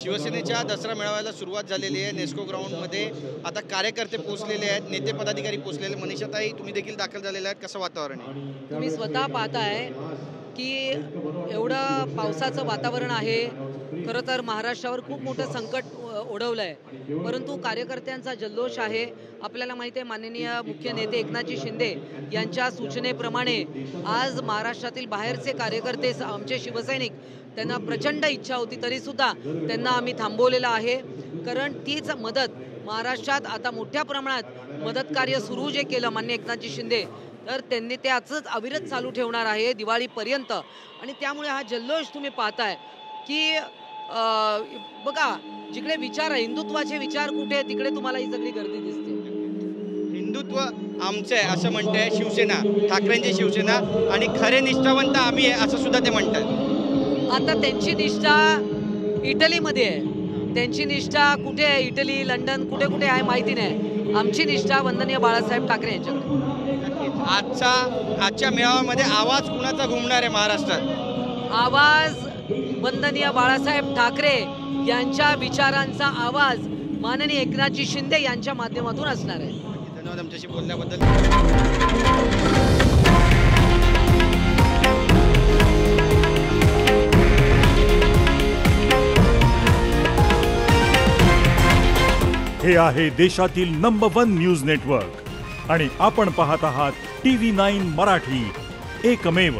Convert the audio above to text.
शिवसेनेच्या दसरा मेळाव्याला सुरुवात झालेली आहे। नेस्को ग्राउंडमध्ये आता कार्यकर्ते पोहोचलेले आहेत, नेते पदाधिकारी पोहोचलेले। मनीषाताई, तुम्ही देखील दाखल झालेले आहेत, कसं वातावरण आहे? तुम्ही स्वतः पाहताय की एवढं पावसाचं वातावरण आहे। खरं तर महाराष्ट्रावर खूप मोठं संकट ओढवलं आहे, परंतु कार्यकर्त्यांचा जल्लोष आहे। आपल्याला माहिती आहे माननीय मुख्य नेते एकनाथजी शिंदे यांच्या सूचनेप्रमाणे आज महाराष्ट्रातील बाहेरचे कार्यकर्ते आमचे शिवसैनिक त्यांना प्रचंड इच्छा होती तरीसुद्धा त्यांना आम्ही थांबवलेलं आहे। कारण तीच मदत महाराष्ट्रात आता मोठ्या प्रमाणात मदत कार्य सुरू जे केलं माननीय एकनाथजी शिंदे, तर त्यांनी ते आजच अविरत चालू ठेवणार आहे दिवाळीपर्यंत। आणि त्यामुळे हा जल्लोष तुम्ही पाहताय की बघा, जिकडे विचार आहे हिंदुत्वाचे विचार कुठे तिकडे तुम्हाला ही सगळी गर्दी दिसते। हिंदुत्व आमचं आहे असं म्हणते शिवसेना, ठाकरेंची शिवसेना, आणि खरे निष्ठावंत आम्ही आहे असं सुद्धा ते म्हणतात। आता त्यांची निष्ठा इटलीमध्ये आहे, त्यांची निष्ठा कुठे आहे, इटली लंडन कुठे कुठे आहे माहिती नाही। आमची निष्ठा वंदनीय बाळासाहेब ठाकरे यांच्याकडे। आजच्या मेळाव्यामध्ये आवाज कुणाचा घुमणार आहे महाराष्ट्रात? आवाज वंदनीय बाळासाहेब ठाकरे यांच्या विचारांचा आवाज माननीय एकनाथजी शिंदे यांच्या माध्यमातून असणार आहे। धन्यवाद आमच्याशी बोलल्याबद्दल। हे आहे देशातील नंबर 1 न्यूज नेटवर्क आणि आपण पाहत आहात TV9 मराठी, एकमेव।